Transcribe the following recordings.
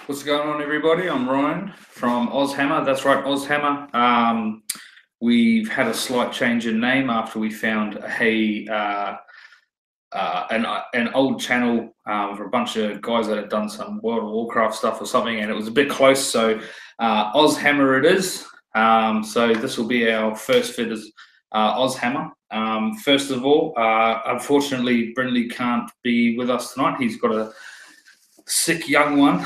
What's going on, everybody? I'm Ryan from AusHammer. That's right, AusHammer. We've had a slight change in name after we found an old channel for a bunch of guys that had done some World of Warcraft stuff or something, and it was a bit close. So AusHammer it is. So this will be our first vid as AusHammer. First of all, unfortunately, Brindley can't be with us tonight. He's got a sick young one,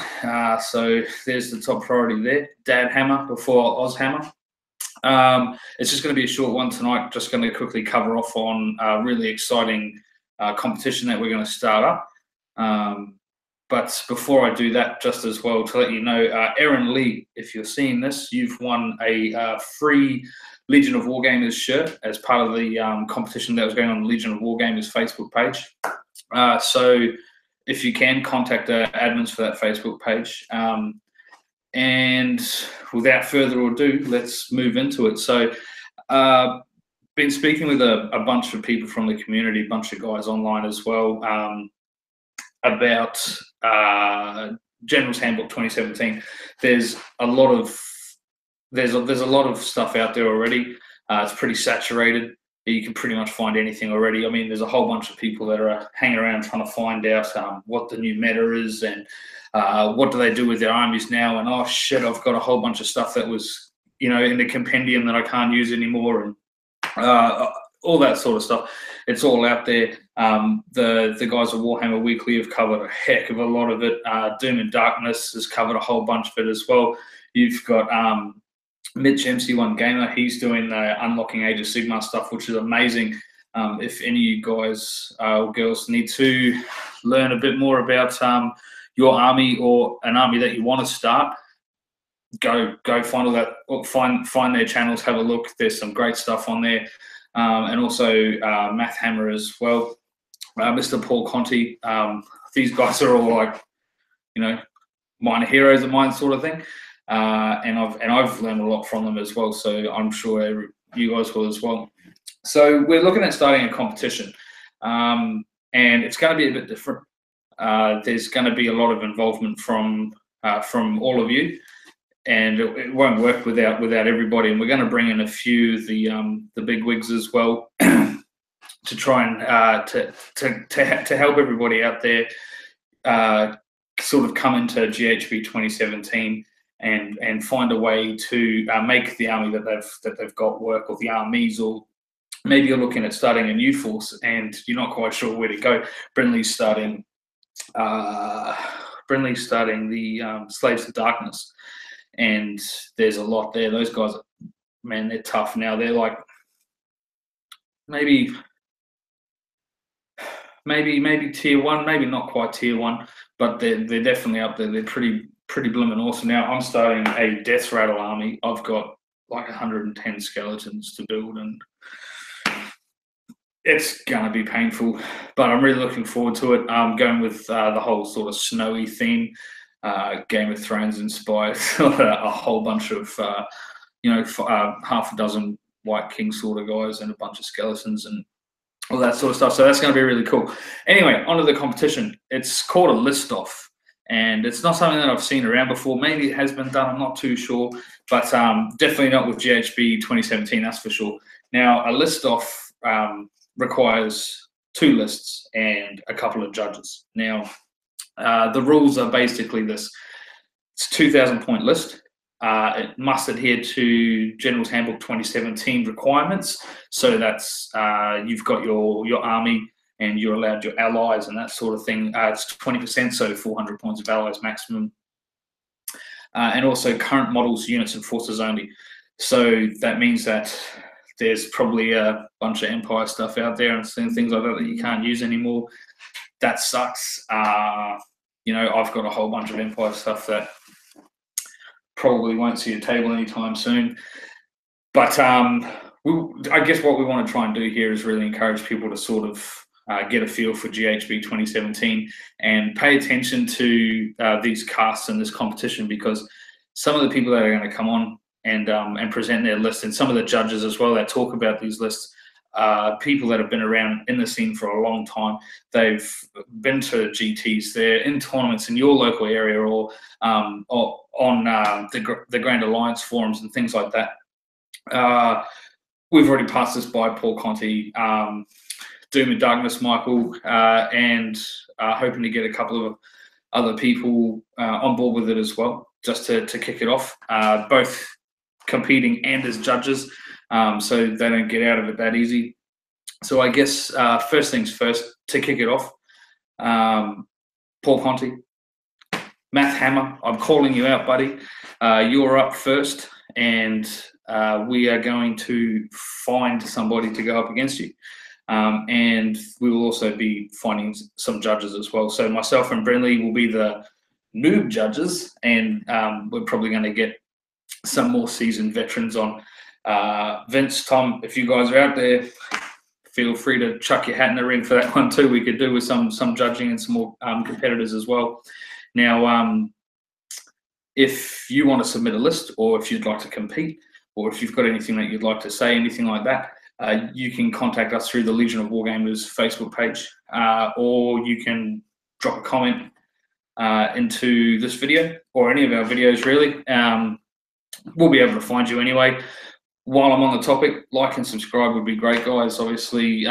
so there's the top priority there. Dad Hammer before AusHammer. It's just going to be a short one tonight. Just going to quickly cover off on a really exciting competition that we're going to start up. But before I do that, just as well to let you know, Aaron Lee, if you're seeing this, you've won a free Legion of Wargamers shirt as part of the competition that was going on the Legion of Wargamers Facebook page. So if you can, contact the admins for that Facebook page. And without further ado, let's move into it. So been speaking with a bunch of people from the community, a bunch of guys online as well, about General's Handbook 2017. There's a lot of stuff out there already. It's pretty saturated. You can pretty much find anything already. I mean, there's a whole bunch of people that are hanging around trying to find out what the new meta is and what do they do with their armies now. And oh shit, I've got a whole bunch of stuff that was, in the compendium that I can't use anymore, and all that sort of stuff. It's all out there. The guys at Warhammer Weekly have covered a heck of a lot of it. Doom and Darkness has covered a whole bunch of it as well. You've got Mitch MC1 Gamer, he's doing the Unlocking Age of Sigmar stuff, which is amazing. If any of you guys or girls need to learn a bit more about your army or an army that you want to start, go find all that, find their channels, have a look. There's some great stuff on there. And also Math Hammer as well. Mr. Paul Conti. These guys are all like, minor heroes of mine sort of thing. And I've learned a lot from them as well, so I'm sure you guys will as well. So we're looking at starting a competition, and it's going to be a bit different. There's going to be a lot of involvement from all of you, and it won't work without everybody. And we're going to bring in a few of the big wigs as well to try and to help everybody out there sort of come into GHB 2017. And find a way to make the army that they've got work, or the armies, or maybe you're looking at starting a new force and you're not quite sure where to go. Brindley's starting the Slaves of Darkness, and there's a lot there. Those guys, man, they're tough now. They're like maybe tier 1, maybe not quite tier 1, but they're definitely up there. They're pretty blooming awesome. Now I'm starting a Death Rattle army. I've got like 110 skeletons to build, and it's gonna be painful, but I'm really looking forward to it. I'm going with the whole sort of snowy theme, Game of Thrones inspired, a whole bunch of half a dozen White King sort of guys and a bunch of skeletons and all that sort of stuff. So that's going to be really cool. Anyway, onto the competition. It's called a list off. And it's not something that I've seen around before. Maybe it has been done, I'm not too sure. But definitely not with GHB 2017, that's for sure. Now, a list off requires 2 lists and a couple of judges. Now, the rules are basically this. It's a 2,000 point list. It must adhere to General's Handbook 2017 requirements. So that's you've got your army, and you're allowed your allies and that sort of thing. It's 20%, so 400 points of allies maximum. And also current models, units, and forces only. So that means that there's probably a bunch of Empire stuff out there and things like that you can't use anymore. That sucks. I've got a whole bunch of Empire stuff that probably won't see a table anytime soon. But I guess what we want to try and do here is really encourage people to sort of get a feel for GHB 2017 and pay attention to these casts and this competition, because some of the people that are going to come on and present their list, and some of the judges as well that talk about these lists, people that have been around in the scene for a long time. They've been to GTs. They're in tournaments in your local area, or on the Grand Alliance forums and things like that. We've already passed this by, Paul Conti, Doom and Darkness, Michael, and hoping to get a couple of other people on board with it as well, just to kick it off, both competing and as judges, so they don't get out of it that easy. So I guess first things first, to kick it off, Paul Conti, Math Hammer, I'm calling you out, buddy. You're up first, and we are going to find somebody to go up against you. And we will also be finding some judges as well. So myself and Brenley will be the noob judges, and we're probably going to get some more seasoned veterans on. Vince, Tom, if you guys are out there, feel free to chuck your hat in the ring for that one too. We could do with some judging and some more competitors as well. Now, if you want to submit a list, or if you'd like to compete, or if you've got anything that you'd like to say, anything like that, you can contact us through the Legion of Wargamers Facebook page, or you can drop a comment into this video, or any of our videos really. We'll be able to find you anyway. While I'm on the topic, like and subscribe would be great, guys. Obviously,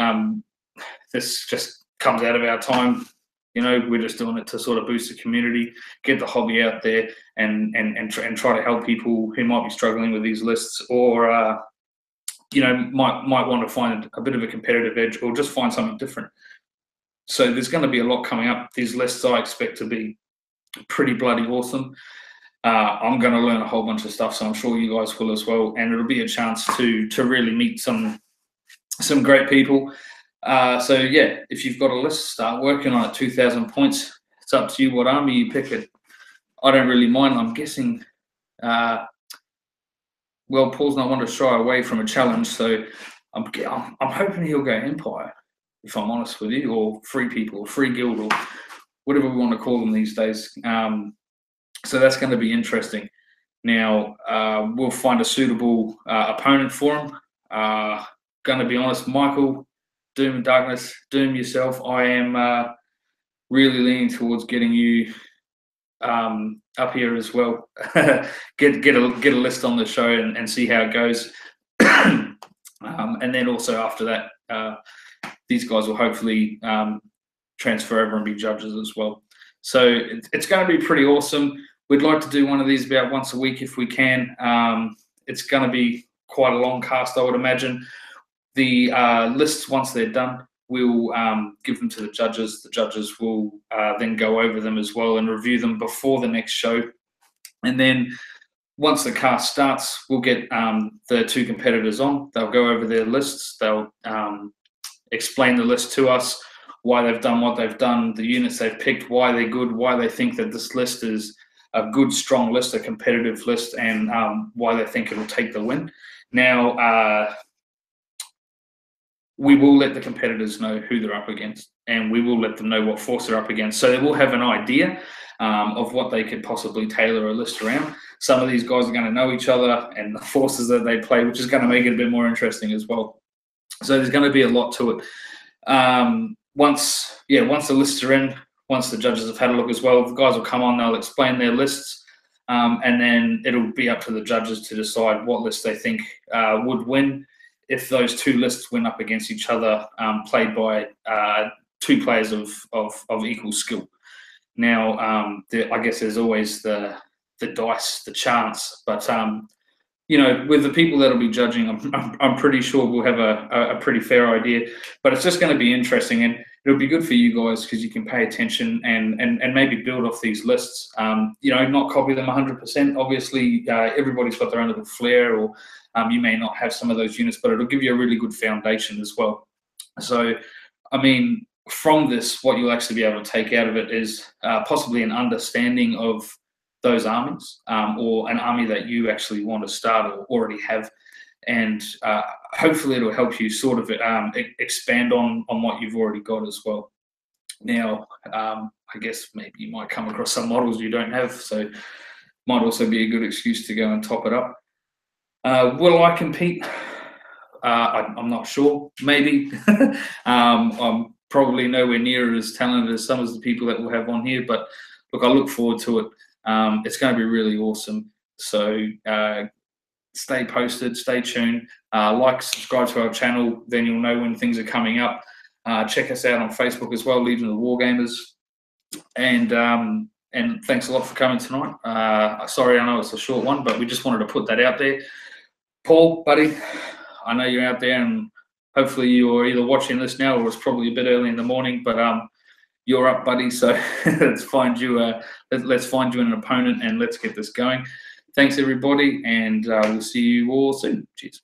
this just comes out of our time. You know, we're just doing it to sort of boost the community, get the hobby out there, and try to help people who might be struggling with these lists, or you know, might want to find a bit of a competitive edge, or just find something different. So there's going to be a lot coming up. These lists I expect to be pretty bloody awesome. I'm going to learn a whole bunch of stuff, so I'm sure you guys will as well. And it'll be a chance to really meet some great people. So yeah, if you've got a list, start working on it. 2,000 points. It's up to you what army you pick it. I don't really mind. I'm guessing. Well, Paul's not one to shy away from a challenge, so I'm hoping he'll go Empire, if I'm honest with you, or Free People, or Free Guild, or whatever we want to call them these days. So that's going to be interesting. Now, we'll find a suitable opponent for him. Going to be honest, Michael, Doom and Darkness, Doom yourself, I am really leaning towards getting you up here as well. get a list on the show and see how it goes. And then also after that, these guys will hopefully transfer over and be judges as well. So it's going to be pretty awesome. We'd like to do one of these about once a week if we can. It's going to be quite a long cast, I would imagine. The lists, once they're done, we'll give them to the judges. The judges will then go over them as well and review them before the next show. And then once the cast starts, we'll get the two competitors on. They'll go over their lists. They'll explain the list to us, why they've done what they've done, the units they've picked, why they're good, why they think that this list is a good, strong list, a competitive list, and why they think it'll take the win. Now, we will let the competitors know who they're up against, and we will let them know what force they're up against. So they will have an idea of what they could possibly tailor a list around. Some of these guys are going to know each other and the forces that they play, which is going to make it a bit more interesting as well. So there's going to be a lot to it. Once the lists are in, once the judges have had a look as well, the guys will come on, they'll explain their lists, and then it'll be up to the judges to decide what list they think would win if those two lists went up against each other, played by two players of equal skill. Now, I guess there's always the dice, the chance, but you know, with the people that'll be judging, I'm pretty sure we'll have a pretty fair idea. But it's just going to be interesting, and it'll be good for you guys because you can pay attention and maybe build off these lists. You know, not copy them 100%. Obviously, everybody's got their own little flair, or you may not have some of those units, but it'll give you a really good foundation as well. So, I mean, from this, what you'll actually be able to take out of it is possibly an understanding of those armies, or an army that you actually want to start or already have, and hopefully it'll help you sort of expand on what you've already got as well. Now, I guess maybe you might come across some models you don't have, so might also be a good excuse to go and top it up. Will I compete? I'm not sure. Maybe. I'm probably nowhere near as talented as some of the people that we'll have on here, but look, I look forward to it. It's going to be really awesome. So stay posted, stay tuned, like, subscribe to our channel, then you'll know when things are coming up. Check us out on Facebook as well, Legion of the Wargamers. And thanks a lot for coming tonight. Sorry, I know it's a short one, but we just wanted to put that out there. Paul, buddy, I know you're out there, and hopefully you're either watching this now or it's probably a bit early in the morning, but you're up, buddy. So let's find you an opponent and let's get this going. Thanks, everybody, and we'll see you all soon. Cheers.